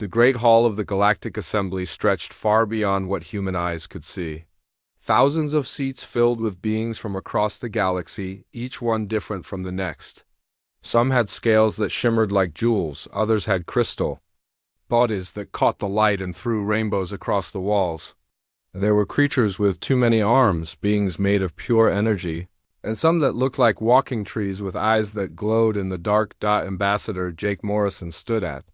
The great hall of the Galactic Assembly stretched far beyond what human eyes could see. Thousands of seats filled with beings from across the galaxy, each one different from the next. Some had scales that shimmered like jewels, others had crystal bodies that caught the light and threw rainbows across the walls. There were creatures with too many arms, beings made of pure energy, and some that looked like walking trees with eyes that glowed in the dark. Ambassador Jake Morrison stood at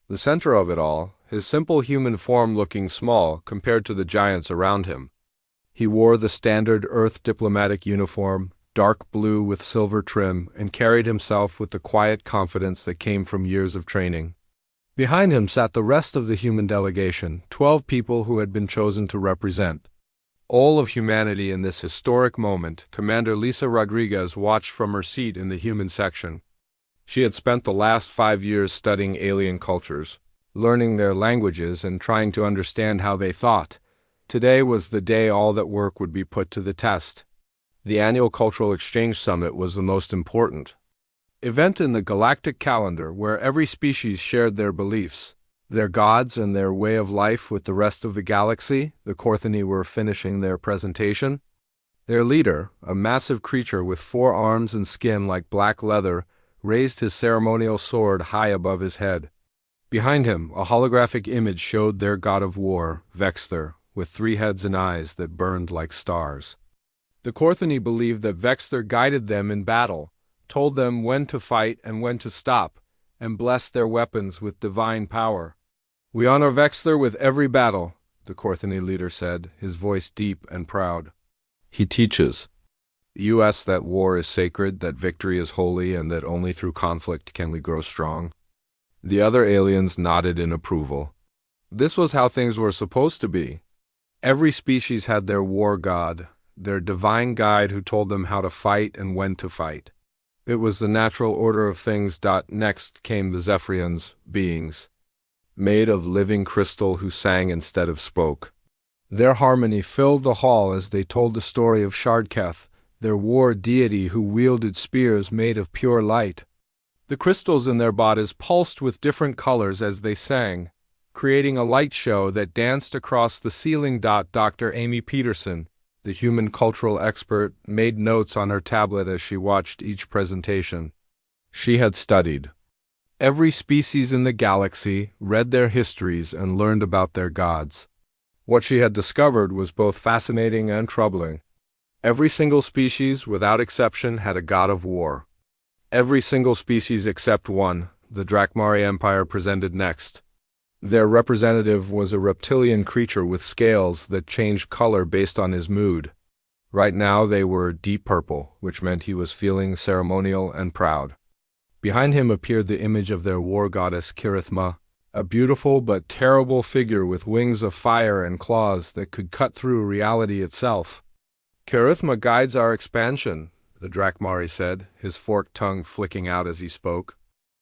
the center of it all, his simple human form looking small compared to the giants around him. He wore the standard Earth diplomatic uniform, dark blue with silver trim, and carried himself with the quiet confidence that came from years of training. Behind him sat the rest of the human delegation, 12 people who had been chosen to represent all of humanity in this historic moment. Commander Lisa Rodriguez watched from her seat in the human section. She had spent the last 5 years studying alien cultures, learning their languages and trying to understand how they thought. Today was the day all that work would be put to the test. The annual Cultural Exchange Summit was the most important event in the galactic calendar, where every species shared their beliefs, their gods, and their way of life with the rest of the galaxy. The Corthony were finishing their presentation. Their leader, a massive creature with 4 arms and skin like black leather, raised his ceremonial sword high above his head. Behind him, a holographic image showed their god of war, Vexthor, with 3 heads and eyes that burned like stars. The Corthony believed that Vexthor guided them in battle, told them when to fight and when to stop, and blessed their weapons with divine power. "We honor Vexthor with every battle," the Corthony leader said, his voice deep and proud. "He teaches us that war is sacred, that victory is holy, and that only through conflict can we grow strong." The other aliens nodded in approval. This was how things were supposed to be. Every species had their war god, their divine guide who told them how to fight and when to fight. It was the natural order of things. Next came the Zephyrians, beings made of living crystal who sang instead of spoke. Their harmony filled the hall as they told the story of Shardketh, their war deity who wielded spears made of pure light. The crystals in their bodies pulsed with different colors as they sang, creating a light show that danced across the ceiling. Dr. Amy Peterson, the human cultural expert, made notes on her tablet as she watched each presentation. She had studied every species in the galaxy, read their histories, and learned about their gods. What she had discovered was both fascinating and troubling. Every single species, without exception, had a god of war. Every single species except one, the Drakmari Empire, presented next. Their representative was a reptilian creature with scales that changed color based on his mood. Right now they were deep purple, which meant he was feeling ceremonial and proud. Behind him appeared the image of their war goddess Kirithma, a beautiful but terrible figure with wings of fire and claws that could cut through reality itself. "Kirithma guides our expansion," the Drakmari said, his forked tongue flicking out as he spoke.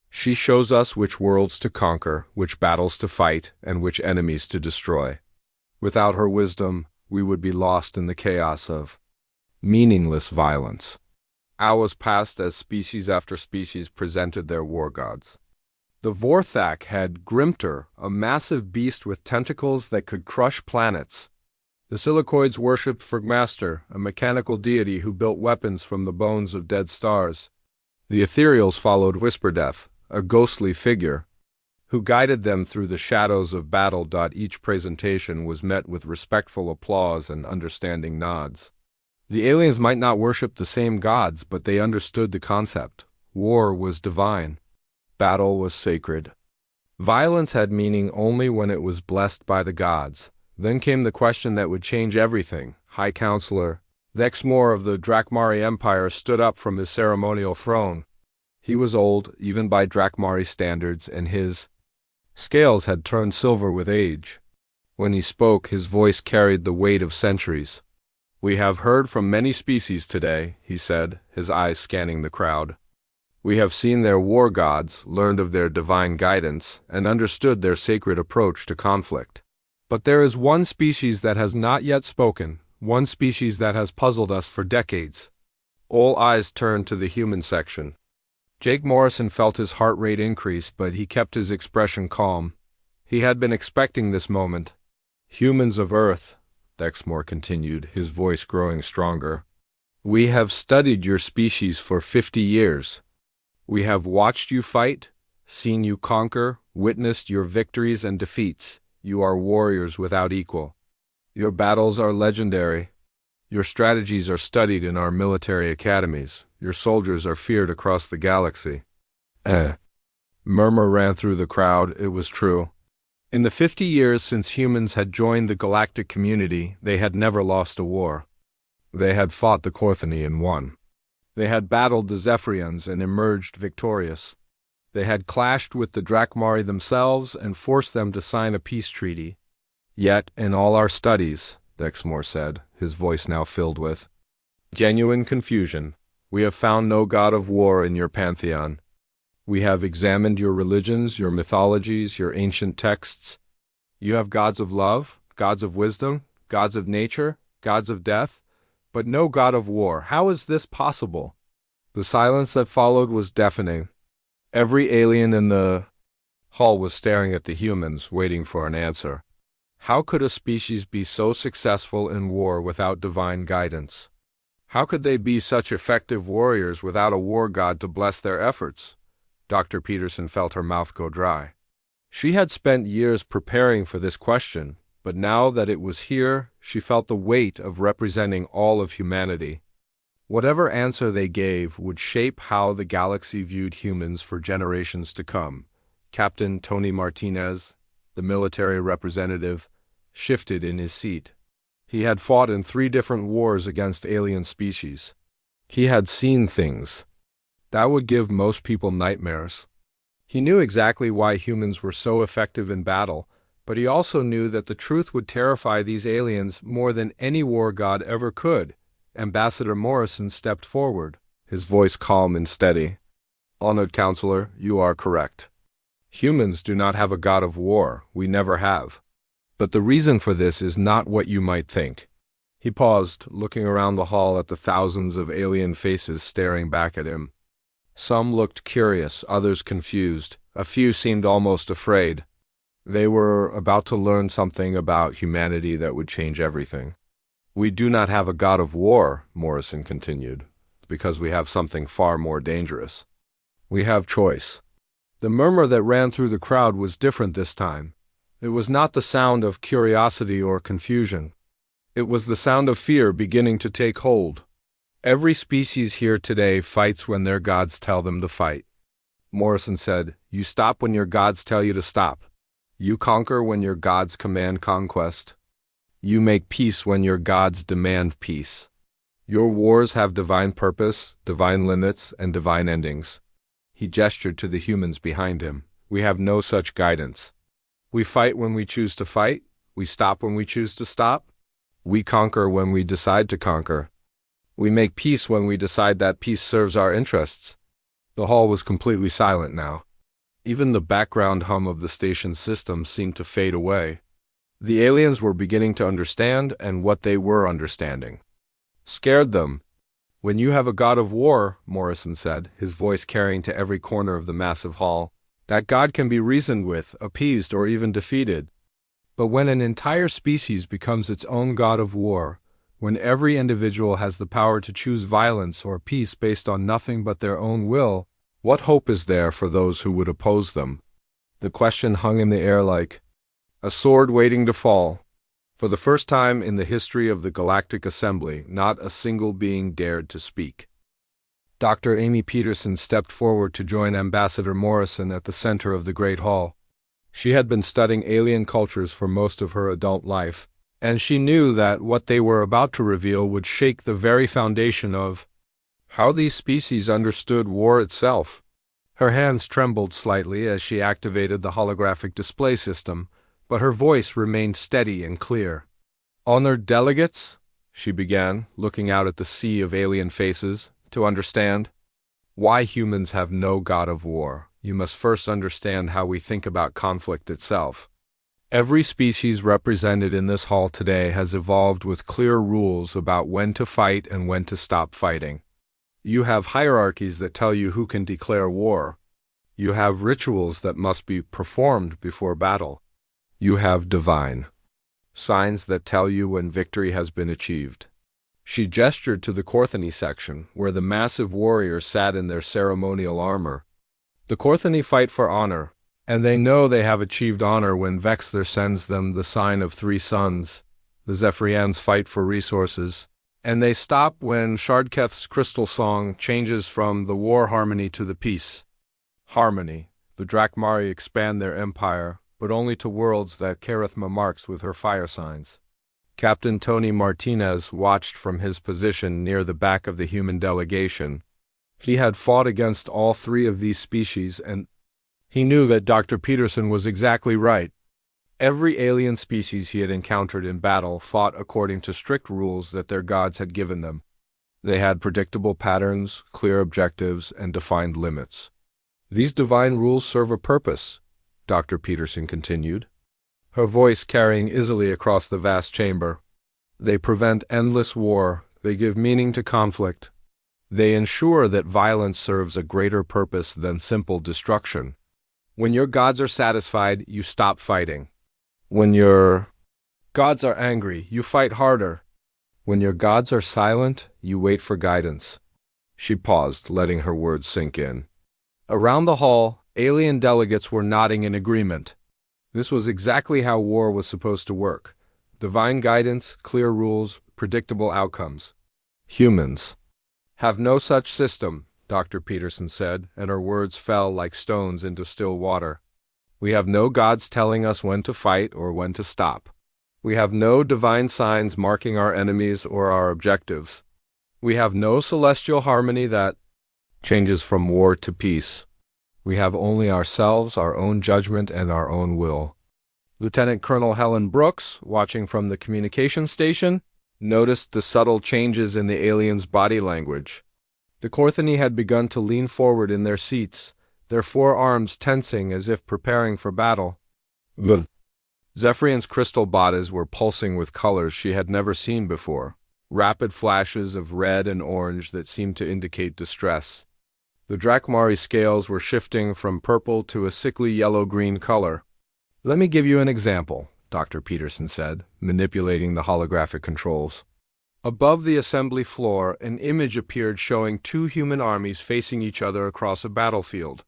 "She shows us which worlds to conquer, which battles to fight, and which enemies to destroy. Without her wisdom, we would be lost in the chaos of meaningless violence." Hours passed as species after species presented their war gods. The Vorthak had Grimter, a massive beast with tentacles that could crush planets. The Silicoids worshipped Frigmaster, a mechanical deity who built weapons from the bones of dead stars. The Ethereals followed Whisperdeath, a ghostly figure who guided them through the shadows of battle. Each presentation was met with respectful applause and understanding nods. The aliens might not worship the same gods, but they understood the concept. War was divine. Battle was sacred. Violence had meaning only when it was blessed by the gods. Then came the question that would change everything. High Counselor Vexmore of the Drakmari Empire stood up from his ceremonial throne. He was old, even by Drakmari standards, and his scales had turned silver with age. When he spoke, his voice carried the weight of centuries. "We have heard from many species today," he said, his eyes scanning the crowd. "We have seen their war gods, learned of their divine guidance, and understood their sacred approach to conflict. But there is one species that has not yet spoken, one species that has puzzled us for decades." All eyes turned to the human section. Jake Morrison felt his heart rate increase, but he kept his expression calm. He had been expecting this moment. Humans of Earth, Dexmore continued, his voice growing stronger. We have studied your species for 50 years. We have watched you fight, seen you conquer, witnessed your victories and defeats. You are warriors without equal. Your battles are legendary. Your strategies are studied in our military academies. Your soldiers are feared across the galaxy. Murmur ran through the crowd. It was true. In the 50 years since humans had joined the galactic community, they had never lost a war. They had fought the Corthony and won. They had battled the Zephyrians and emerged victorious. They had clashed with the Drakmari themselves and forced them to sign a peace treaty. Yet, in all our studies, Dexmore said, his voice now filled with genuine confusion, we have found no god of war in your pantheon. We have examined your religions, your mythologies, your ancient texts. You have gods of love, gods of wisdom, gods of nature, gods of death, but no god of war. How is this possible? The silence that followed was deafening. Every alien in the hall was staring at the humans, waiting for an answer. How could a species be so successful in war without divine guidance? How could they be such effective warriors without a war god to bless their efforts? Dr. Peterson felt her mouth go dry. She had spent years preparing for this question, but now that it was here, she felt the weight of representing all of humanity. Whatever answer they gave would shape how the galaxy viewed humans for generations to come. Captain Tony Martinez, the military representative, shifted in his seat. He had fought in 3 different wars against alien species. He had seen things that would give most people nightmares. He knew exactly why humans were so effective in battle, but he also knew that the truth would terrify these aliens more than any war god ever could. Ambassador Morrison stepped forward, his voice calm and steady. Honored Counselor, you are correct. Humans do not have a god of war. We never have. But the reason for this is not what you might think. He paused, looking around the hall at the thousands of alien faces staring back at him. Some looked curious, others confused. A few seemed almost afraid. They were about to learn something about humanity that would change everything. We do not have a god of war, Morrison continued, because we have something far more dangerous. We have choice. The murmur that ran through the crowd was different this time. It was not the sound of curiosity or confusion. It was the sound of fear beginning to take hold. Every species here today fights when their gods tell them to fight. Morrison said, you stop when your gods tell you to stop. You conquer when your gods command conquest. You make peace when your gods demand peace. Your wars have divine purpose, divine limits, and divine endings. He gestured to the humans behind him. We have no such guidance. We fight when we choose to fight. We stop when we choose to stop. We conquer when we decide to conquer. We make peace when we decide that peace serves our interests. The hall was completely silent now. Even the background hum of the station's system seemed to fade away. The aliens were beginning to understand, and what they were understanding scared them. When you have a god of war, Morrison said, his voice carrying to every corner of the massive hall, that god can be reasoned with, appeased, or even defeated. But when an entire species becomes its own god of war, when every individual has the power to choose violence or peace based on nothing but their own will, what hope is there for those who would oppose them? The question hung in the air like a sword waiting to fall. For the first time in the history of the Galactic Assembly, not a single being dared to speak. Dr. Amy Peterson stepped forward to join Ambassador Morrison at the center of the Great Hall. She had been studying alien cultures for most of her adult life, and she knew that what they were about to reveal would shake the very foundation of how these species understood war itself. Her hands trembled slightly as she activated the holographic display system, but her voice remained steady and clear. Honored delegates, she began, looking out at the sea of alien faces, to understand why humans have no god of war. You must first understand how we think about conflict itself. Every species represented in this hall today has evolved with clear rules about when to fight and when to stop fighting. You have hierarchies that tell you who can declare war. You have rituals that must be performed before battle. You have divine signs that tell you when victory has been achieved. She gestured to the Korthani section, where the massive warriors sat in their ceremonial armor. The Korthani fight for honor, and they know they have achieved honor when Vexler sends them the sign of 3 suns. The Zephyrians fight for resources, and they stop when Shardketh's crystal song changes from the war harmony to the peace harmony. The Drakmari expand their empire, but only to worlds that Karithma marks with her fire signs. Captain Tony Martinez watched from his position near the back of the human delegation. He had fought against all 3 of these species, and he knew that Dr. Peterson was exactly right. Every alien species he had encountered in battle fought according to strict rules that their gods had given them. They had predictable patterns, clear objectives, and defined limits. These divine rules serve a purpose, Dr. Peterson continued, her voice carrying easily across the vast chamber. They prevent endless war, they give meaning to conflict. They ensure that violence serves a greater purpose than simple destruction. When your gods are satisfied, you stop fighting. When your gods are angry, you fight harder. When your gods are silent, you wait for guidance. She paused, letting her words sink in. Around the hall, alien delegates were nodding in agreement. This was exactly how war was supposed to work. Divine guidance, clear rules, predictable outcomes. Humans have no such system, Dr. Peterson said, and her words fell like stones into still water. We have no gods telling us when to fight or when to stop. We have no divine signs marking our enemies or our objectives. We have no celestial harmony that changes from war to peace. We have only ourselves, our own judgment, and our own will. Lieutenant Colonel Helen Brooks, watching from the communication station, noticed the subtle changes in the aliens' body language. The Korthani had begun to lean forward in their seats, their forearms tensing as if preparing for battle. The Zephyrian's crystal bodies were pulsing with colors she had never seen before, rapid flashes of red and orange that seemed to indicate distress. The Drakmari scales were shifting from purple to a sickly yellow-green color. Let me give you an example, Dr. Peterson said, manipulating the holographic controls. Above the assembly floor, an image appeared showing 2 human armies facing each other across a battlefield.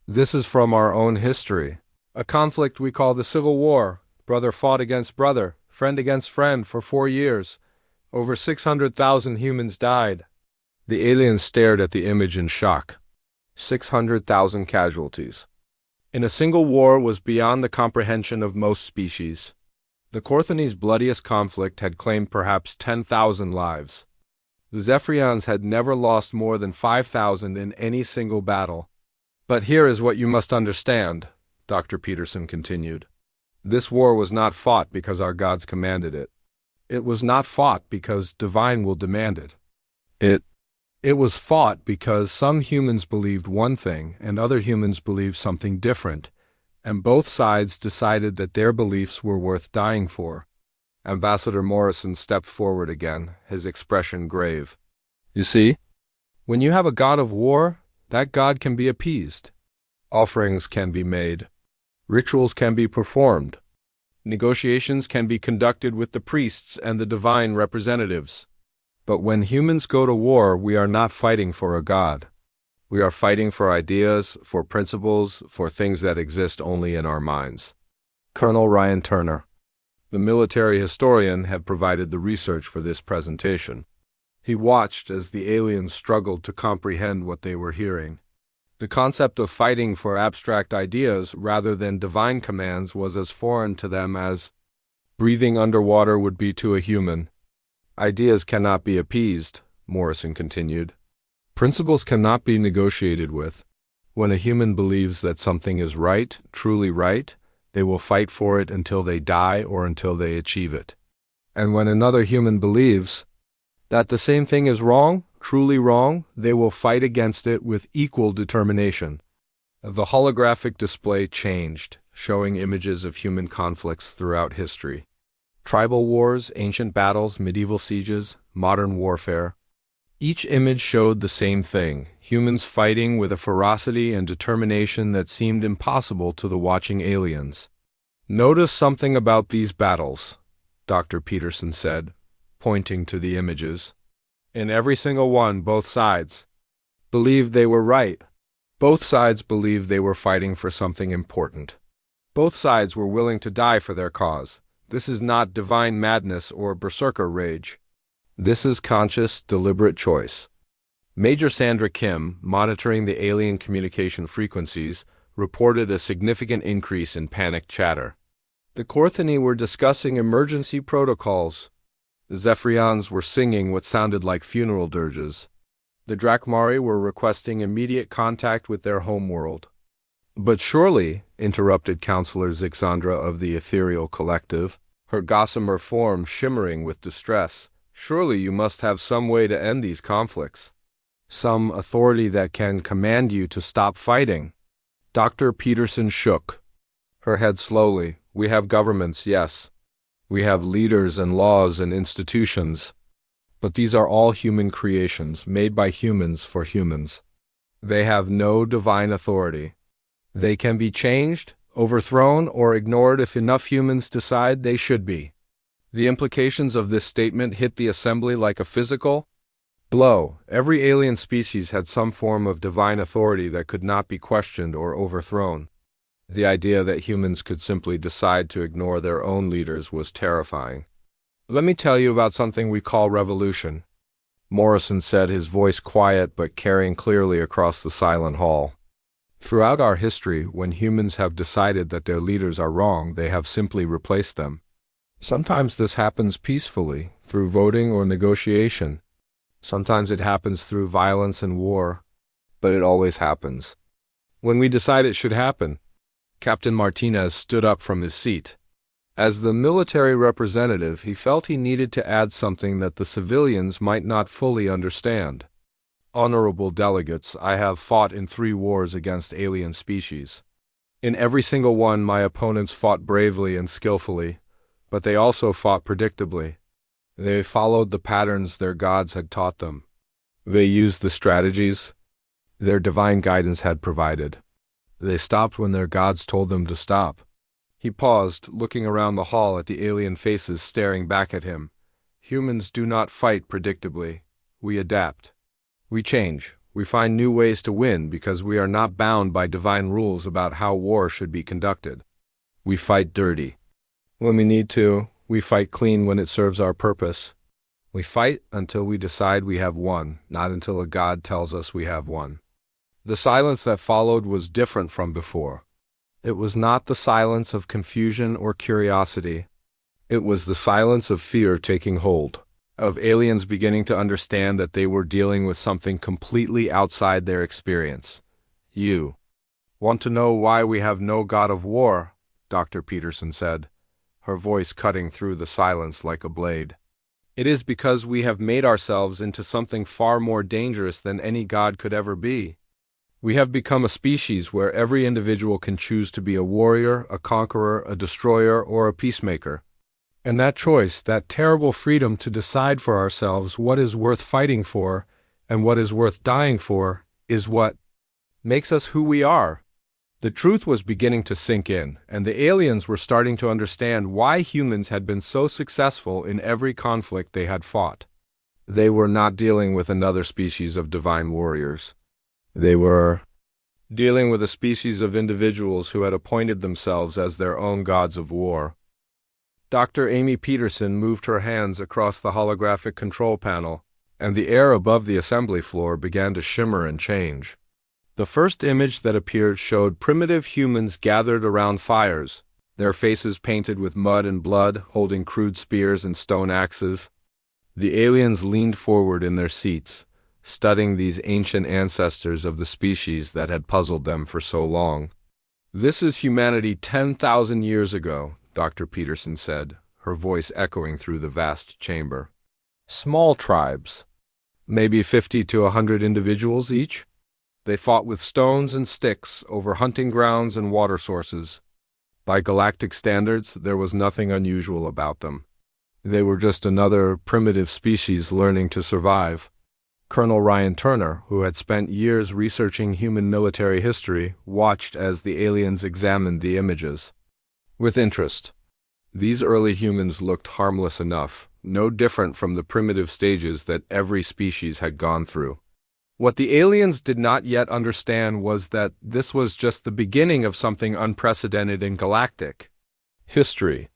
This is from our own history, a conflict we call the Civil War. Brother fought against brother, friend against friend for 4 years. Over 600,000 humans died. The aliens stared at the image in shock. 600,000 casualties in a single war was beyond the comprehension of most species. The Korthani's bloodiest conflict had claimed perhaps 10,000 lives. The Zephyrians had never lost more than 5,000 in any single battle. But here is what you must understand, Dr. Peterson continued. This war was not fought because our gods commanded it. It was not fought because divine will demand it. It was fought because some humans believed one thing and other humans believed something different, and both sides decided that their beliefs were worth dying for. Ambassador Morrison stepped forward again, his expression grave. You see, when you have a god of war, that god can be appeased. Offerings can be made. Rituals can be performed. Negotiations can be conducted with the priests and the divine representatives. But when humans go to war, we are not fighting for a god. We are fighting for ideas, for principles, for things that exist only in our minds. Colonel Ryan Turner, the military historian, had provided the research for this presentation. He watched as the aliens struggled to comprehend what they were hearing. The concept of fighting for abstract ideas rather than divine commands was as foreign to them as breathing underwater would be to a human. Ideas cannot be appeased, Morrison continued. Principles cannot be negotiated with. When a human believes that something is right, truly right, they will fight for it until they die or until they achieve it. And when another human believes that the same thing is wrong, truly wrong, they will fight against it with equal determination. The holographic display changed, showing images of human conflicts throughout history. Tribal wars, ancient battles, medieval sieges, modern warfare. Each image showed the same thing, humans fighting with a ferocity and determination that seemed impossible to the watching aliens. Notice something about these battles, Dr. Peterson said, pointing to the images. In every single one, both sides believed they were right. Both sides believed they were fighting for something important. Both sides were willing to die for their cause. This is not divine madness or berserker rage. This is conscious, deliberate choice. Major Sandra Kim, monitoring the alien communication frequencies, reported a significant increase in panicked chatter. The Korthani were discussing emergency protocols. The Zephyrians were singing what sounded like funeral dirges. The Drakmari were requesting immediate contact with their homeworld. But surely, interrupted Counselor Zixandra of the Ethereal Collective, her gossamer form shimmering with distress, surely you must have some way to end these conflicts. Some authority that can command you to stop fighting. Dr. Peterson shook her head slowly. We have governments, yes. We have leaders and laws and institutions. But these are all human creations, made by humans for humans. They have no divine authority. They can be changed, overthrown, or ignored if enough humans decide they should be. The implications of this statement hit the assembly like a physical blow. Every alien species had some form of divine authority that could not be questioned or overthrown. The idea that humans could simply decide to ignore their own leaders was terrifying. Let me tell you about something we call revolution, Morrison said, his voice quiet but carrying clearly across the silent hall. Throughout our history, when humans have decided that their leaders are wrong, they have simply replaced them. Sometimes this happens peacefully, through voting or negotiation. Sometimes it happens through violence and war, but it always happens. When we decide it should happen, Captain Martinez stood up from his seat. As the military representative, he felt he needed to add something that the civilians might not fully understand. Honorable delegates, I have fought in 3 wars against alien species. In every single one, my opponents fought bravely and skillfully, but they also fought predictably. They followed the patterns their gods had taught them. They used the strategies their divine guidance had provided. They stopped when their gods told them to stop. He paused, looking around the hall at the alien faces staring back at him. Humans do not fight predictably. We adapt. We change. We find new ways to win because we are not bound by divine rules about how war should be conducted. We fight dirty. When we need to, we fight clean when it serves our purpose. We fight until we decide we have won, not until a god tells us we have won. The silence that followed was different from before. It was not the silence of confusion or curiosity. It was the silence of fear taking hold, of aliens beginning to understand that they were dealing with something completely outside their experience. You want to know why we have no god of war? Dr. Peterson said, her voice cutting through the silence like a blade. It is because we have made ourselves into something far more dangerous than any god could ever be. We have become a species where every individual can choose to be a warrior, a conqueror, a destroyer, or a peacemaker. And that choice, that terrible freedom to decide for ourselves what is worth fighting for and what is worth dying for, is what makes us who we are. The truth was beginning to sink in, and the aliens were starting to understand why humans had been so successful in every conflict they had fought. They were not dealing with another species of divine warriors. They were dealing with a species of individuals who had appointed themselves as their own gods of war. Dr. Amy Peterson moved her hands across the holographic control panel, and the air above the assembly floor began to shimmer and change. The first image that appeared showed primitive humans gathered around fires, their faces painted with mud and blood, holding crude spears and stone axes. The aliens leaned forward in their seats, studying these ancient ancestors of the species that had puzzled them for so long. This is humanity 10,000 years ago, Dr. Peterson said, her voice echoing through the vast chamber. Small tribes, maybe 50 to 100 individuals each. They fought with stones and sticks over hunting grounds and water sources. By galactic standards, there was nothing unusual about them. They were just another primitive species learning to survive. Colonel Ryan Turner, who had spent years researching human military history, watched as the aliens examined the images. with interest. These early humans looked harmless enough, no different from the primitive stages that every species had gone through. What the aliens did not yet understand was that this was just the beginning of something unprecedented in galactic history.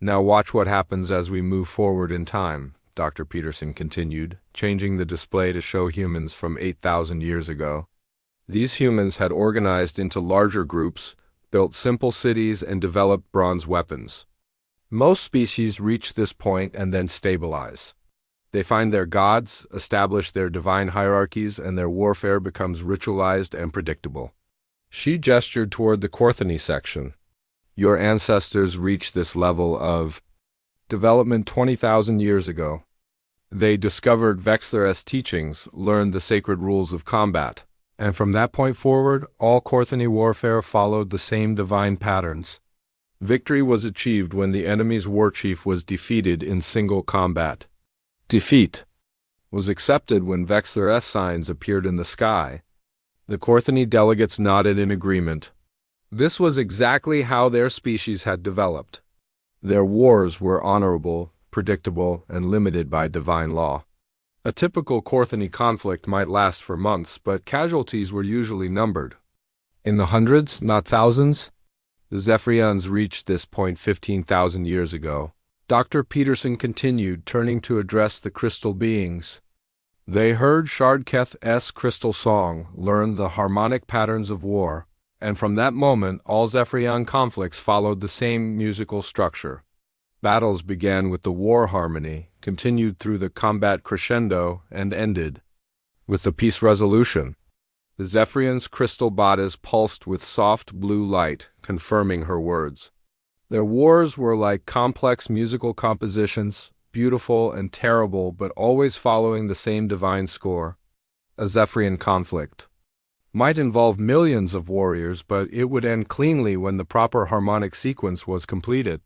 Now watch what happens as we move forward in time, Dr. Peterson continued, changing the display to show humans from 8,000 years ago. These humans had organized into larger groups, built simple cities, and developed bronze weapons. Most species reach this point and then stabilize. They find their gods, establish their divine hierarchies, and their warfare becomes ritualized and predictable. She gestured toward the Korthony section. Your ancestors reached this level of development 20,000 years ago. They discovered Vexler's teachings, learned the sacred rules of combat, and from that point forward, all Korthony warfare followed the same divine patterns. Victory was achieved when the enemy's warchief was defeated in single combat. Defeat was accepted when Vexler's signs appeared in the sky. The Korthony delegates nodded in agreement. This was exactly how their species had developed. Their wars were honorable, predictable, and limited by divine law. A typical Korthony conflict might last for months, but casualties were usually numbered. In the hundreds, not thousands. The Zephyrians reached this point 15,000 years ago. Dr. Peterson continued, turning to address the crystal beings. They heard Shardketh's crystal song, learned the harmonic patterns of war, and from that moment all Zephyrian conflicts followed the same musical structure. Battles began with the war harmony, continued through the combat crescendo, and ended with the peace resolution. The Zephyrian's crystal bodice pulsed with soft blue light, confirming her words. Their wars were like complex musical compositions, beautiful and terrible, but always following the same divine score. A Zephyrian conflict might involve millions of warriors, but it would end cleanly when the proper harmonic sequence was completed.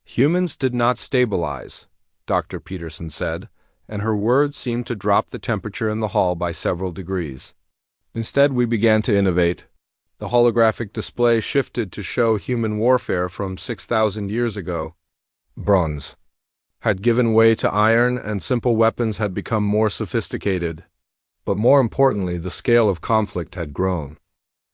Humans did not stabilize, Dr. Peterson said, and her words seemed to drop the temperature in the hall by several degrees. Instead, we began to innovate. The holographic display shifted to show human warfare from 6,000 years ago. Bronze had given way to iron, and simple weapons had become more sophisticated. But more importantly, the scale of conflict had grown.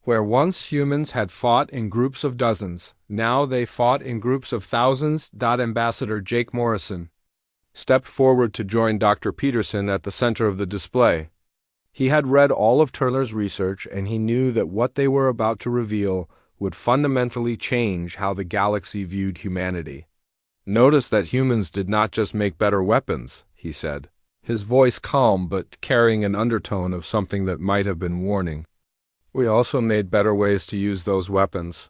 Where once humans had fought in groups of dozens, now they fought in groups of thousands. Ambassador Jake Morrison stepped forward to join Dr. Peterson at the center of the display. He had read all of Turner's research, and he knew that what they were about to reveal would fundamentally change how the galaxy viewed humanity. Notice that humans did not just make better weapons, he said, his voice calm but carrying an undertone of something that might have been warning. We also made better ways to use those weapons.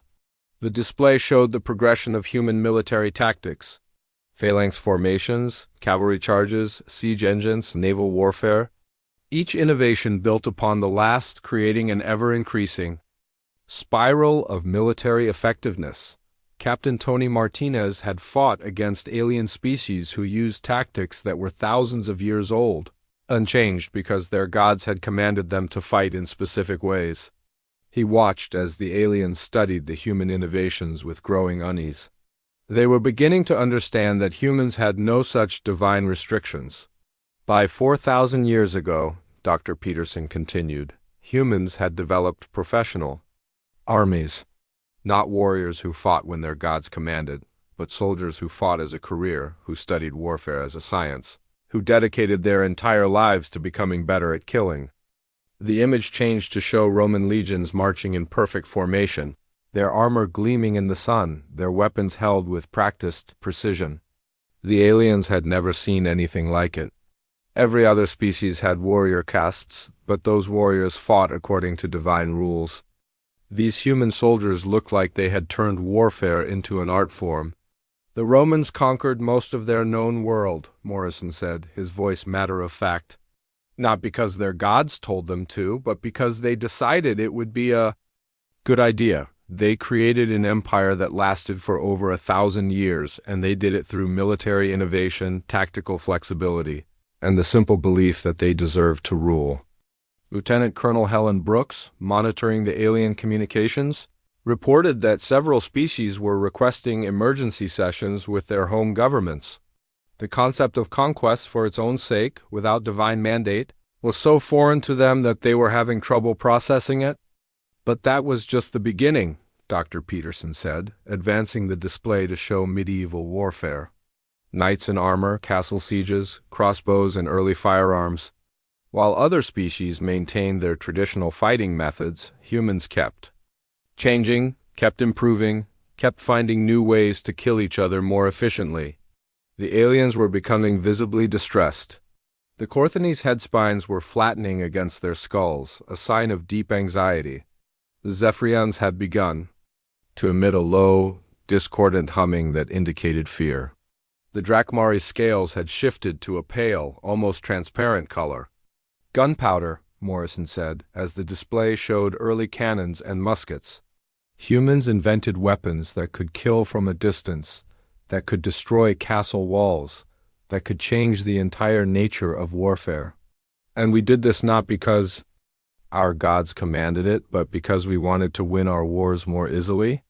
The display showed the progression of human military tactics: phalanx formations, cavalry charges, siege engines, naval warfare. Each innovation built upon the last, creating an ever-increasing spiral of military effectiveness. Captain Tony Martinez had fought against alien species who used tactics that were thousands of years old, unchanged because their gods had commanded them to fight in specific ways. He watched as the aliens studied the human innovations with growing unease. They were beginning to understand that humans had no such divine restrictions. By 4,000 years ago, Dr. Peterson continued, humans had developed professional armies, not warriors who fought when their gods commanded, but soldiers who fought as a career, who studied warfare as a science, who dedicated their entire lives to becoming better at killing. The image changed to show Roman legions marching in perfect formation, their armor gleaming in the sun, their weapons held with practiced precision. The aliens had never seen anything like it. Every other species had warrior castes, but those warriors fought according to divine rules. These human soldiers looked like they had turned warfare into an art form. The Romans conquered most of their known world, Morrison said, his voice matter-of-fact. Not because their gods told them to, but because they decided it would be a good idea. They created an empire that lasted for over 1,000 years, and they did it through military innovation, tactical flexibility, and the simple belief that they deserved to rule. Lieutenant Colonel Helen Brooks, monitoring the alien communications, reported that several species were requesting emergency sessions with their home governments. The concept of conquest for its own sake, without divine mandate, was so foreign to them that they were having trouble processing it. But that was just the beginning, Dr. Peterson said, advancing the display to show medieval warfare. Knights in armor, castle sieges, crossbows, and early firearms. While other species maintained their traditional fighting methods, humans kept changing, kept improving, kept finding new ways to kill each other more efficiently. The aliens were becoming visibly distressed. The Corthanese head spines were flattening against their skulls, a sign of deep anxiety. The Zephyrians had begun to emit a low, discordant humming that indicated fear. The Drakmari's scales had shifted to a pale, almost transparent color. Gunpowder, Morrison said, as the display showed early cannons and muskets. Humans invented weapons that could kill from a distance, that could destroy castle walls, that could change the entire nature of warfare. And we did this not because our gods commanded it, but because we wanted to win our wars more easily.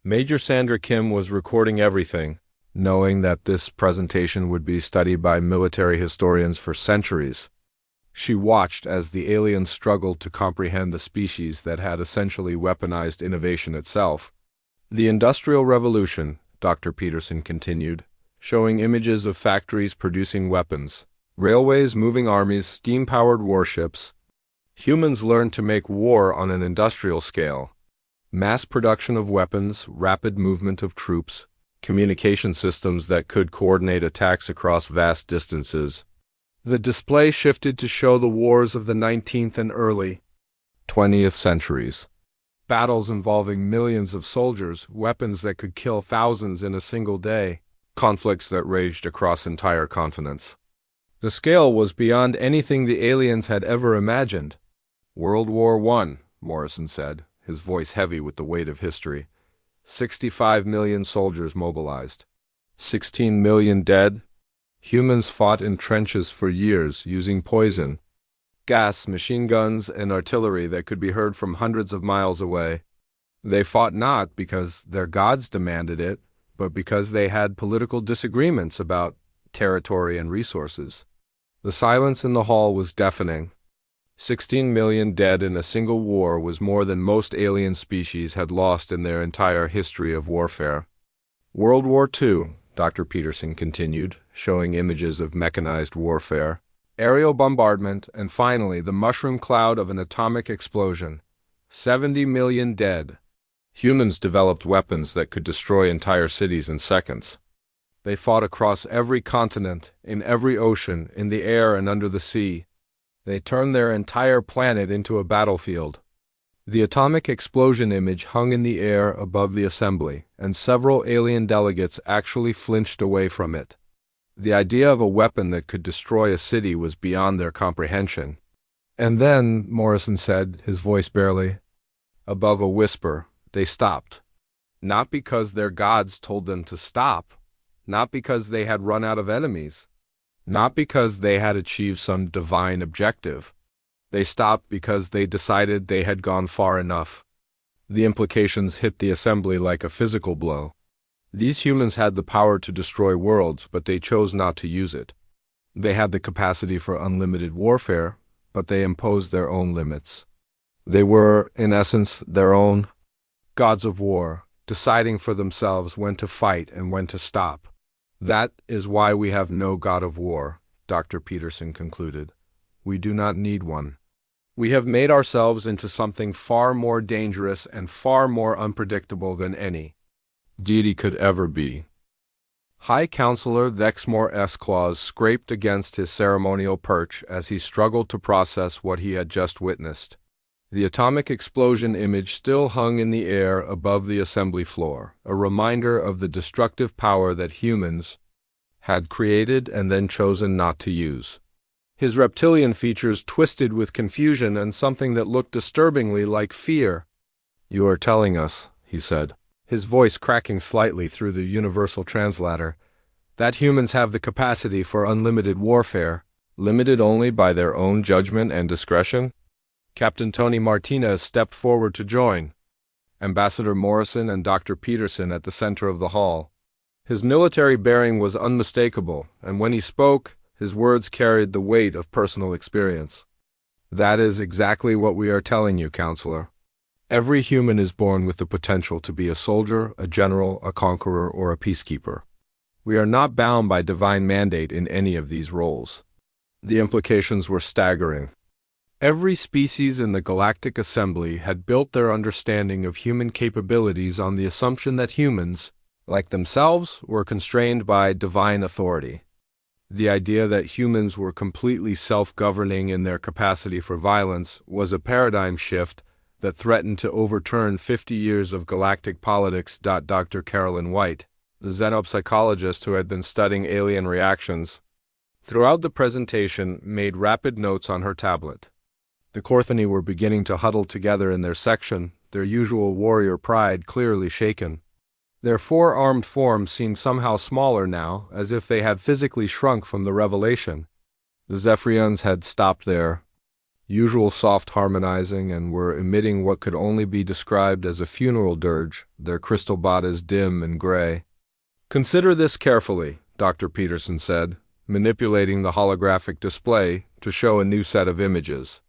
Major Sandra Kim was recording everything, knowing that this presentation would be studied by military historians for centuries. She watched as the aliens struggled to comprehend the species that had essentially weaponized innovation itself. The Industrial Revolution, Dr. Peterson continued, showing images of factories producing weapons, railways moving armies, steam-powered warships. Humans learned to make war on an industrial scale. Mass production of weapons, rapid movement of troops, communication systems that could coordinate attacks across vast distances. The display shifted to show the wars of the 19th and early 20th centuries. Battles involving millions of soldiers, weapons that could kill thousands in a single day, conflicts that raged across entire continents. The scale was beyond anything the aliens had ever imagined. World War I, Morrison said, his voice heavy with the weight of history. 65 million soldiers mobilized. 16 million dead. Humans fought in trenches for years using poison, gas, machine guns, and artillery that could be heard from hundreds of miles away. They fought not because their gods demanded it, but because they had political disagreements about territory and resources. The silence in the hall was deafening. 16 million dead in a single war was more than most alien species had lost in their entire history of warfare. World War II, Dr. Peterson continued, showing images of mechanized warfare, aerial bombardment, and finally the mushroom cloud of an atomic explosion. 70 million dead. Humans developed weapons that could destroy entire cities in seconds. They fought across every continent, in every ocean, in the air and under the sea. They turned their entire planet into a battlefield. The atomic explosion image hung in the air above the assembly, and several alien delegates actually flinched away from it. The idea of a weapon that could destroy a city was beyond their comprehension. And then, Morrison said, his voice barely above a whisper, they stopped. Not because their gods told them to stop, not because they had run out of enemies, not because they had achieved some divine objective. They stopped because they decided they had gone far enough. The implications hit the assembly like a physical blow. These humans had the power to destroy worlds, but they chose not to use it. They had the capacity for unlimited warfare, but they imposed their own limits. They were, in essence, their own gods of war, deciding for themselves when to fight and when to stop. That is why we have no god of war, Dr. Peterson concluded. We do not need one. We have made ourselves into something far more dangerous and far more unpredictable than any deity could ever be. High Counselor Vexmore S. Claus scraped against his ceremonial perch as he struggled to process what he had just witnessed. The atomic explosion image still hung in the air above the assembly floor, a reminder of the destructive power that humans had created and then chosen not to use. His reptilian features twisted with confusion and something that looked disturbingly like fear. "You are telling us," he said, his voice cracking slightly through the universal translator, "that humans have the capacity for unlimited warfare, limited only by their own judgment and discretion?" Captain Tony Martinez stepped forward to join. Ambassador Morrison and Dr. Peterson at the center of the hall. His military bearing was unmistakable, and when he spoke, his words carried the weight of personal experience. That is exactly what we are telling you, Counselor. Every human is born with the potential to be a soldier, a general, a conqueror, or a peacekeeper. We are not bound by divine mandate in any of these roles. The implications were staggering. Every species in the Galactic Assembly had built their understanding of human capabilities on the assumption that humans, like themselves, were constrained by divine authority. The idea that humans were completely self-governing in their capacity for violence was a paradigm shift that threatened to overturn 50 years of galactic politics. Dr. Carolyn White, the xenopsychologist who had been studying alien reactions, throughout the presentation made rapid notes on her tablet. The Corthony were beginning to huddle together in their section, their usual warrior pride clearly shaken. Their four-armed forms seemed somehow smaller now, as if they had physically shrunk from the revelation. The Zephyrians had stopped their usual soft harmonizing and were emitting what could only be described as a funeral dirge, their crystal bodies dim and gray. "Consider this carefully," Dr. Peterson said, manipulating the holographic display to show a new set of images.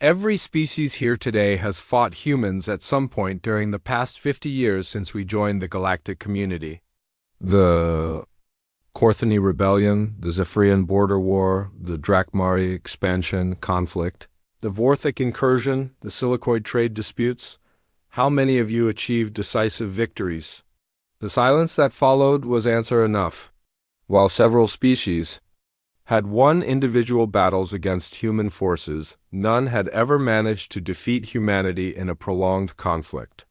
"Every species here today has fought humans at some point during the past 50 years since we joined the galactic community. The Corthony Rebellion, the Zephyrian Border War, the Drakmari expansion conflict, the Vorthic incursion, the Silicoid trade disputes. How many of you achieved decisive victories?" The silence that followed was answer enough. While several species had won individual battles against human forces, none had ever managed to defeat humanity in a prolonged conflict.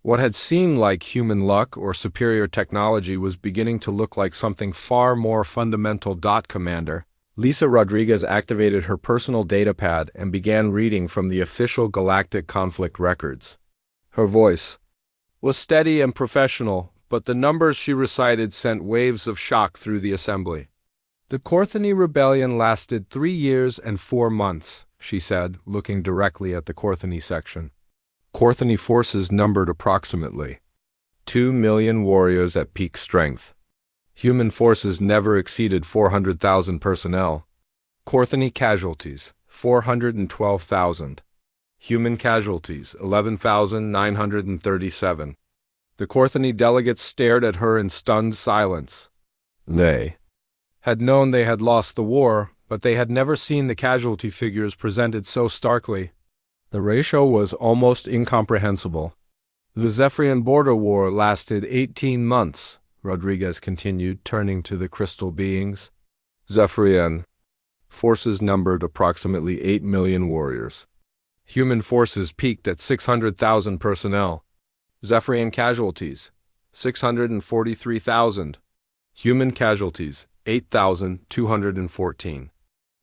What had seemed like human luck or superior technology was beginning to look like something far more fundamental. Commander Lisa Rodriguez activated her personal datapad and began reading from the official galactic conflict records. Her voice was steady and professional, but the numbers she recited sent waves of shock through the assembly. "The Corthony Rebellion lasted 3 years and 4 months, she said, looking directly at the Corthony section. Corthony forces numbered approximately 2 million warriors at peak strength. Human forces never exceeded 400,000 personnel. Corthony casualties, 412,000. Human casualties, 11,937. The Corthony delegates stared at her in stunned silence. They had known they had lost the war, but they had never seen the casualty figures presented so starkly. The ratio was almost incomprehensible. "The Zephyrian Border War lasted 18 months, Rodriguez continued, turning to the crystal beings. "Zephyrian forces numbered approximately 8 million warriors. Human forces peaked at 600,000 personnel. Zephyrian casualties, 643,000. Human casualties, 8,214.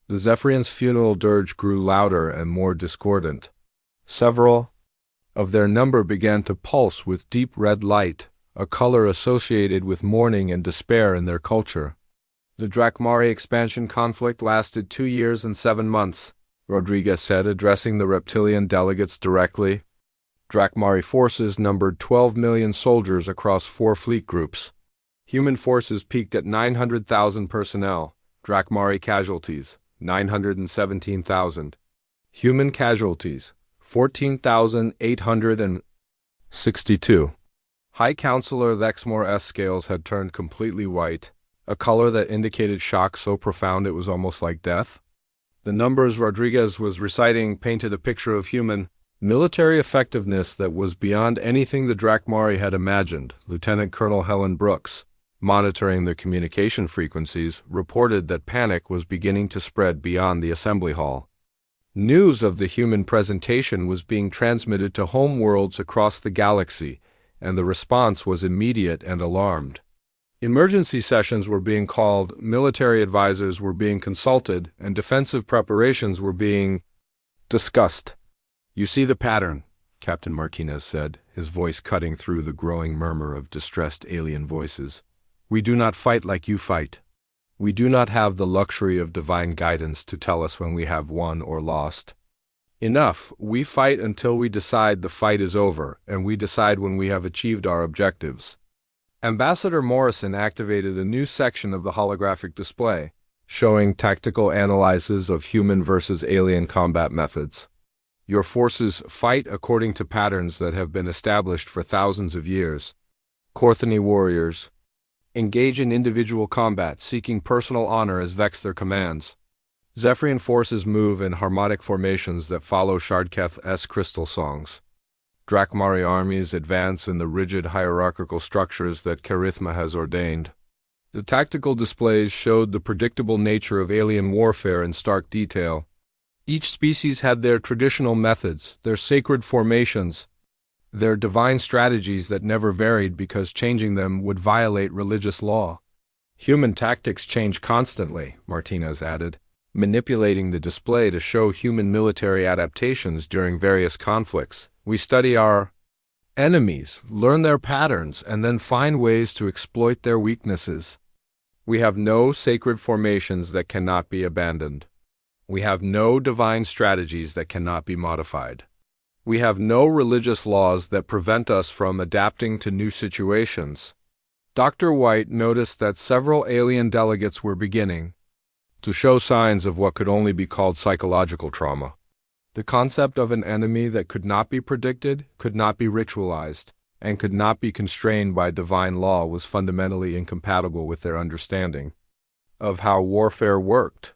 The Zephyrians' funeral dirge grew louder and more discordant. Several of their number began to pulse with deep red light, a color associated with mourning and despair in their culture. "The Drakmari expansion conflict lasted 2 years and 7 months, Rodriguez said, addressing the reptilian delegates directly. Drakmari forces numbered 12 million soldiers across 4 fleet groups. Human forces peaked at 900,000 personnel. Drakmari casualties, 917,000. Human casualties, 14,862. High Counselor Lexmore's scales had turned completely white, a color that indicated shock so profound it was almost like death. The numbers Rodriguez was reciting painted a picture of human military effectiveness that was beyond anything the Drakmari had imagined. Lieutenant Colonel Helen Brooks, monitoring their communication frequencies, reported that panic was beginning to spread beyond the assembly hall. News of the human presentation was being transmitted to home worlds across the galaxy, and the response was immediate and alarmed. Emergency sessions were being called, military advisors were being consulted, and defensive preparations were being discussed. "You see the pattern," Captain Martinez said, his voice cutting through the growing murmur of distressed alien voices. "We do not fight like you fight. We do not have the luxury of divine guidance to tell us when we have won or lost. Enough, we fight until we decide the fight is over, and we decide when we have achieved our objectives. Ambassador Morrison activated a new section of the holographic display, showing tactical analyses of human versus alien combat methods. Your forces fight according to patterns that have been established for thousands of years. Korthani warriors engage in individual combat, seeking personal honor as vex their commands. Zephyrian forces move in harmonic formations that follow Shardketh's crystal songs. Drakmari armies advance in the rigid hierarchical structures that Kerithma has ordained. The tactical displays showed the predictable nature of alien warfare in stark detail. Each species had their traditional methods, their sacred formations, their divine strategies that never varied because changing them would violate religious law. Human tactics change constantly, Martinez added, manipulating the display to show human military adaptations during various conflicts. We study our enemies, learn their patterns, and then find ways to exploit their weaknesses. We have no sacred formations that cannot be abandoned. We have no divine strategies that cannot be modified. We have no religious laws that prevent us from adapting to new situations. Dr. White noticed that several alien delegates were beginning to show signs of what could only be called psychological trauma. The concept of an enemy that could not be predicted, could not be ritualized, and could not be constrained by divine law was fundamentally incompatible with their understanding of how warfare worked.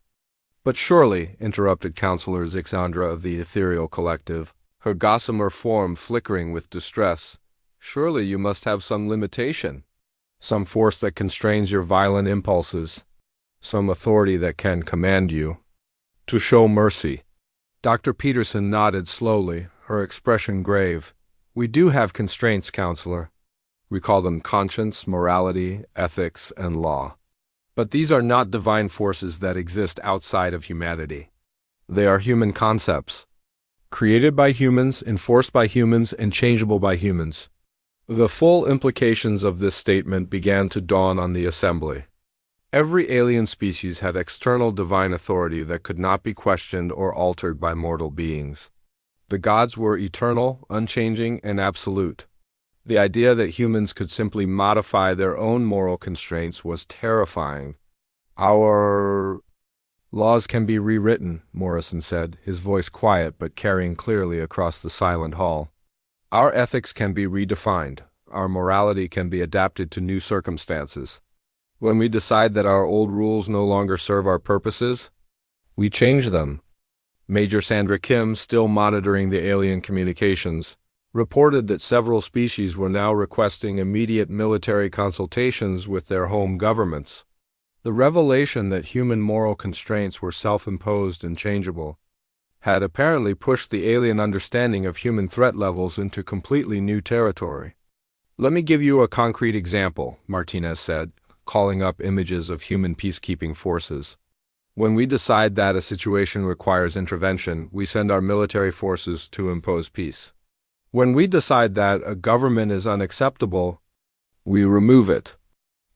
But surely, interrupted Counselor Zixandra of the Ethereal Collective, her gossamer form flickering with distress, surely you must have some limitation, some force that constrains your violent impulses, some authority that can command you to show mercy. Dr. Peterson nodded slowly, her expression grave. We do have constraints, Counselor. We call them conscience, morality, ethics, and law. But these are not divine forces that exist outside of humanity. They are human concepts, created by humans, enforced by humans, and changeable by humans. The full implications of this statement began to dawn on the assembly. Every alien species had external divine authority that could not be questioned or altered by mortal beings. The gods were eternal, unchanging, and absolute. The idea that humans could simply modify their own moral constraints was terrifying. Our laws can be rewritten, Morrison said, his voice quiet but carrying clearly across the silent hall. Our ethics can be redefined. Our morality can be adapted to new circumstances. When we decide that our old rules no longer serve our purposes, we change them. Major Sandra Kim, still monitoring the alien communications, reported that several species were now requesting immediate military consultations with their home governments. The revelation that human moral constraints were self-imposed and changeable had apparently pushed the alien understanding of human threat levels into completely new territory. Let me give you a concrete example, Martinez said, calling up images of human peacekeeping forces. When we decide that a situation requires intervention, we send our military forces to impose peace. When we decide that a government is unacceptable, we remove it.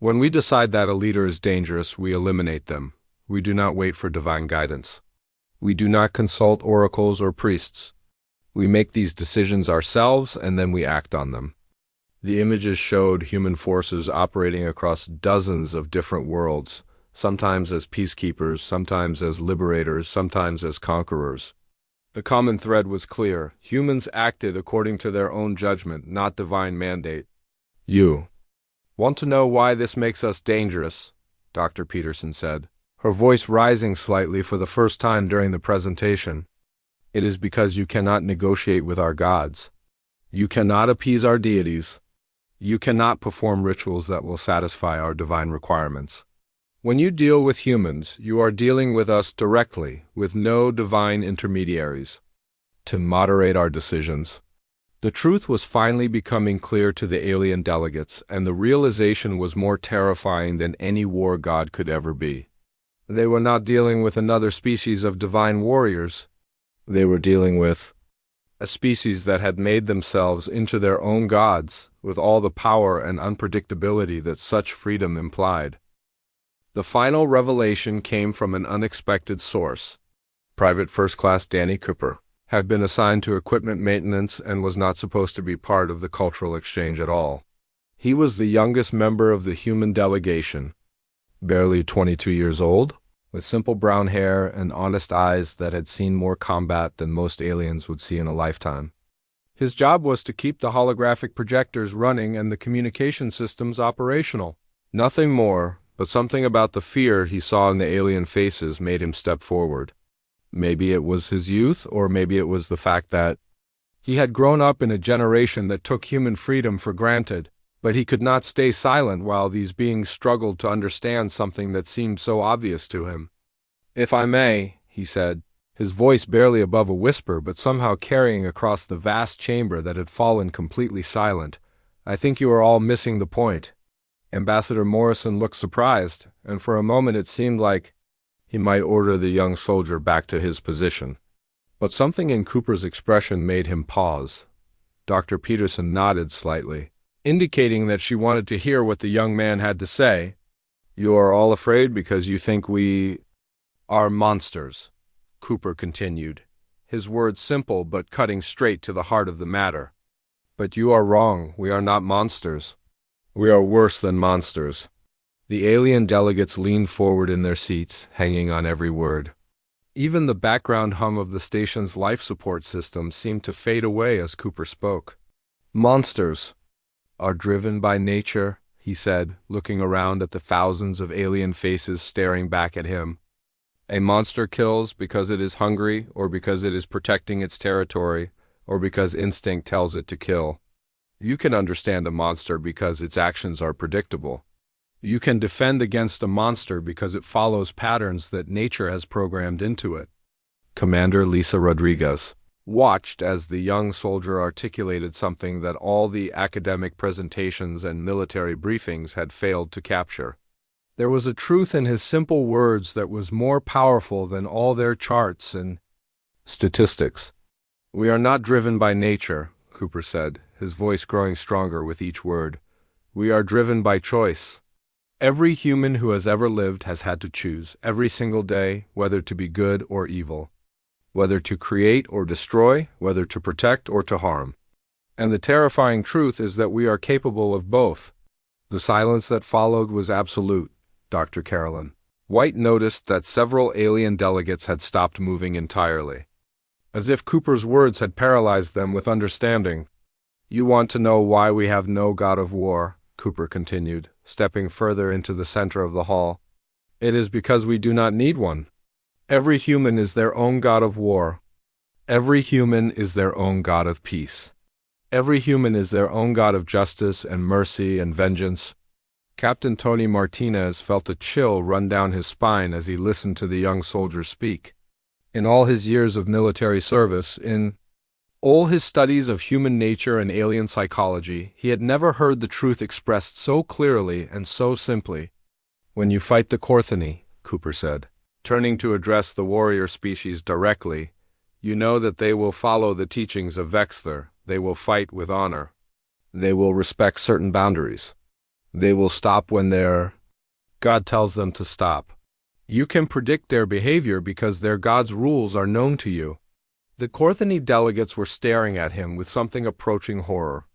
When we decide that a leader is dangerous, we eliminate them. We do not wait for divine guidance. We do not consult oracles or priests. We make these decisions ourselves and then we act on them. The images showed human forces operating across dozens of different worlds, sometimes as peacekeepers, sometimes as liberators, sometimes as conquerors. The common thread was clear. Humans acted according to their own judgment, not divine mandate. You want to know why this makes us dangerous? Dr. Peterson said, her voice rising slightly for the first time during the presentation. It is because you cannot negotiate with our gods. You cannot appease our deities. You cannot perform rituals that will satisfy our divine requirements. When you deal with humans, you are dealing with us directly, with no divine intermediaries to moderate our decisions. The truth was finally becoming clear to the alien delegates, and the realization was more terrifying than any war god could ever be. They were not dealing with another species of divine warriors. They were dealing with a species that had made themselves into their own gods, with all the power and unpredictability that such freedom implied. The final revelation came from an unexpected source. Private First Class Danny Cooper. had been assigned to equipment maintenance and was not supposed to be part of the cultural exchange at all. He was the youngest member of the human delegation, barely 22 years old, with simple brown hair and honest eyes that had seen more combat than most aliens would see in a lifetime. His job was to keep the holographic projectors running and the communication systems operational. Nothing more, but something about the fear he saw in the alien faces made him step forward. Maybe it was his youth, or maybe it was the fact that he had grown up in a generation that took human freedom for granted, but he could not stay silent while these beings struggled to understand something that seemed so obvious to him. "If I may," he said, his voice barely above a whisper but somehow carrying across the vast chamber that had fallen completely silent, "I think you are all missing the point." Ambassador Morrison looked surprised, and for a moment it seemed like he might order the young soldier back to his position. But something in Cooper's expression made him pause. Dr. Peterson nodded slightly, indicating that she wanted to hear what the young man had to say. "You are all afraid because you think we are monsters," Cooper continued, his words simple but cutting straight to the heart of the matter. "But you are wrong. We are not monsters. We are worse than monsters." The alien delegates leaned forward in their seats, hanging on every word. Even the background hum of the station's life support system seemed to fade away as Cooper spoke. "Monsters are driven by nature," he said, looking around at the thousands of alien faces staring back at him. "A monster kills because it is hungry, or because it is protecting its territory, or because instinct tells it to kill. You can understand a monster because its actions are predictable. You can defend against a monster because it follows patterns that nature has programmed into it." Commander Lisa Rodriguez watched as the young soldier articulated something that all the academic presentations and military briefings had failed to capture. There was a truth in his simple words that was more powerful than all their charts and statistics. "We are not driven by nature," Cooper said, his voice growing stronger with each word. "We are driven by choice. Every human who has ever lived has had to choose, every single day, whether to be good or evil, whether to create or destroy, whether to protect or to harm. And the terrifying truth is that we are capable of both." The silence that followed was absolute. Dr. Carolyn White noticed that several alien delegates had stopped moving entirely, as if Cooper's words had paralyzed them with understanding. "You want to know why we have no god of war," Cooper continued, stepping further into the center of the hall. "It is because we do not need one. Every human is their own god of war. Every human is their own god of peace. Every human is their own god of justice and mercy and vengeance." Captain Tony Martinez felt a chill run down his spine as he listened to the young soldier speak. In all his years of military service, in all his studies of human nature and alien psychology, he had never heard the truth expressed so clearly and so simply. "When you fight the Korthani," Cooper said, turning to address the warrior species directly, "you know that they will follow the teachings of Vexthar. They will fight with honor. They will respect certain boundaries. They will stop when their God tells them to stop. You can predict their behavior because their God's rules are known to you." The Korthani delegates were staring at him with something approaching horror.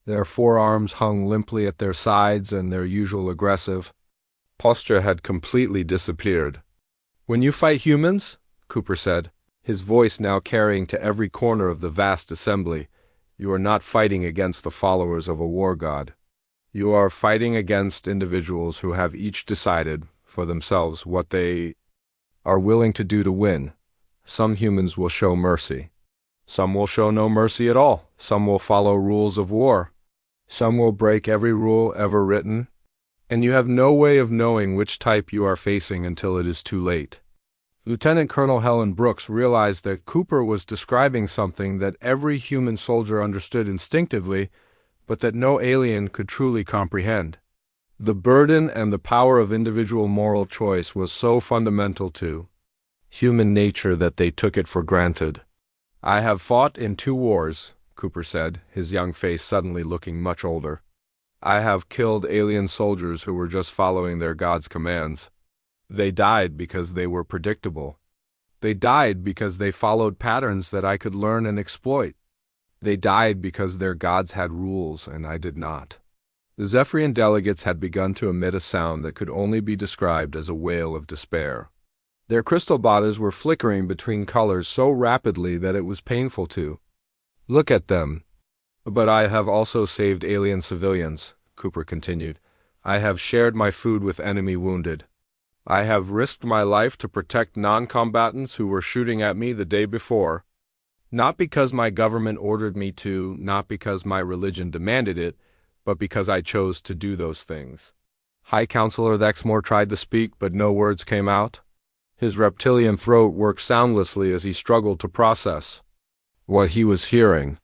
Their forearms hung limply at their sides and their usual aggressive posture had completely disappeared. "When you fight humans," Cooper said, his voice now carrying to every corner of the vast assembly, "you are not fighting against the followers of a war god. You are fighting against individuals who have each decided for themselves what they are willing to do to win. Some humans will show mercy. Some will show no mercy at all. Some will follow rules of war. Some will break every rule ever written. And you have no way of knowing which type you are facing until it is too late." Lieutenant Colonel Helen Brooks realized that Cooper was describing something that every human soldier understood instinctively, but that no alien could truly comprehend. The burden and the power of individual moral choice was so fundamental to human nature that they took it for granted. "I have fought in 2 wars, Cooper said, his young face suddenly looking much older. "I have killed alien soldiers who were just following their god's commands. They died because they were predictable. They died because they followed patterns that I could learn and exploit. They died because their gods had rules and I did not. The Zephyrian delegates had begun to emit a sound that could only be described as a wail of despair. Their crystal bodies were flickering between colors so rapidly that it was painful to look at them. But I have also saved alien civilians, Cooper continued. I have shared my food with enemy wounded. I have risked my life to protect non-combatants who were shooting at me the day before. Not because my government ordered me to, not because my religion demanded it, but because I chose to do those things. High Counselor Thexmore tried to speak, but no words came out. His reptilian throat worked soundlessly as he struggled to process what he was hearing.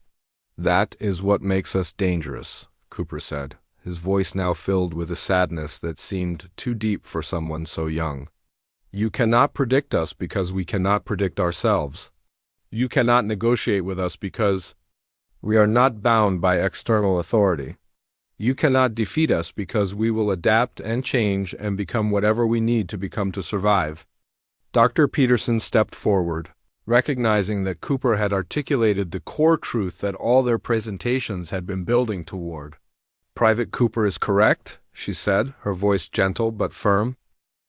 That is what makes us dangerous, Cooper said, his voice now filled with a sadness that seemed too deep for someone so young. You cannot predict us because we cannot predict ourselves. You cannot negotiate with us because we are not bound by external authority. You cannot defeat us because we will adapt and change and become whatever we need to become to survive. Dr. Peterson stepped forward, recognizing that Cooper had articulated the core truth that all their presentations had been building toward. Private Cooper is correct, she said, her voice gentle but firm.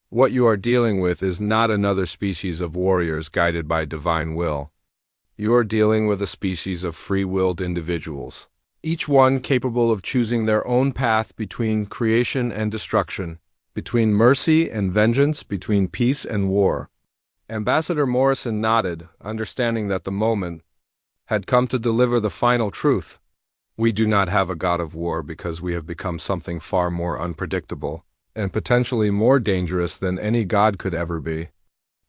What you are dealing with is not another species of warriors guided by divine will. You are dealing with a species of free-willed individuals, each one capable of choosing their own path between creation and destruction, between mercy and vengeance, between peace and war. Ambassador Morrison nodded, understanding that the moment had come to deliver the final truth. We do not have a god of war because we have become something far more unpredictable and potentially more dangerous than any god could ever be.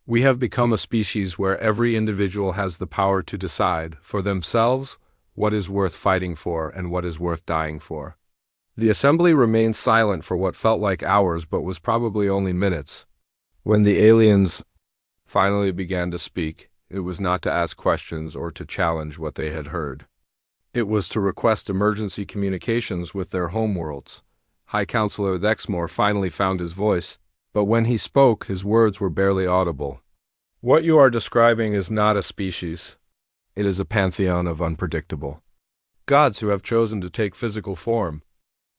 We have become a species where every individual has the power to decide, for themselves, what is worth fighting for and what is worth dying for. The assembly remained silent for what felt like hours but was probably only minutes. When the aliens finally began to speak, it was not to ask questions or to challenge what they had heard. It was to request emergency communications with their homeworlds. High Counselor Thexmore finally found his voice, but when he spoke, his words were barely audible. What you are describing is not a species. It is a pantheon of unpredictable gods who have chosen to take physical form.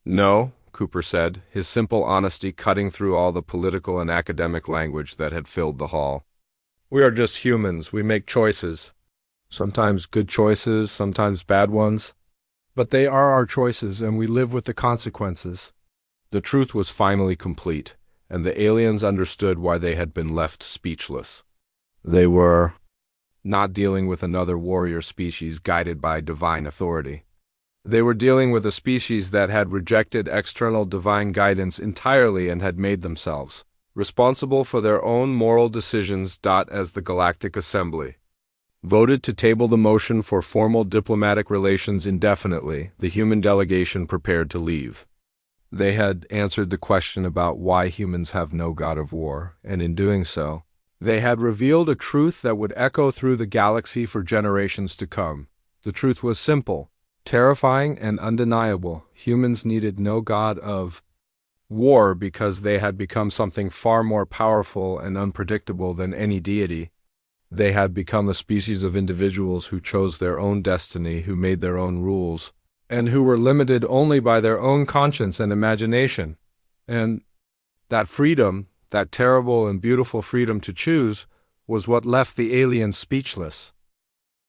No, Cooper said, his simple honesty cutting through all the political and academic language that had filled the hall. We are just humans. We make choices. Sometimes good choices, sometimes bad ones. But they are our choices, and we live with the consequences. The truth was finally complete, and the aliens understood why they had been left speechless. They were not dealing with another warrior species guided by divine authority. They were dealing with a species that had rejected external divine guidance entirely and had made themselves responsible for their own moral decisions. As the Galactic Assembly voted to table the motion for formal diplomatic relations indefinitely, the human delegation prepared to leave. They had answered the question about why humans have no god of war, and in doing so, they had revealed a truth that would echo through the galaxy for generations to come. The truth was simple, terrifying, and undeniable. Humans needed no god of war because they had become something far more powerful and unpredictable than any deity. They had become a species of individuals who chose their own destiny, who made their own rules, and who were limited only by their own conscience and imagination. And that freedom, that terrible and beautiful freedom to choose, was what left the aliens speechless.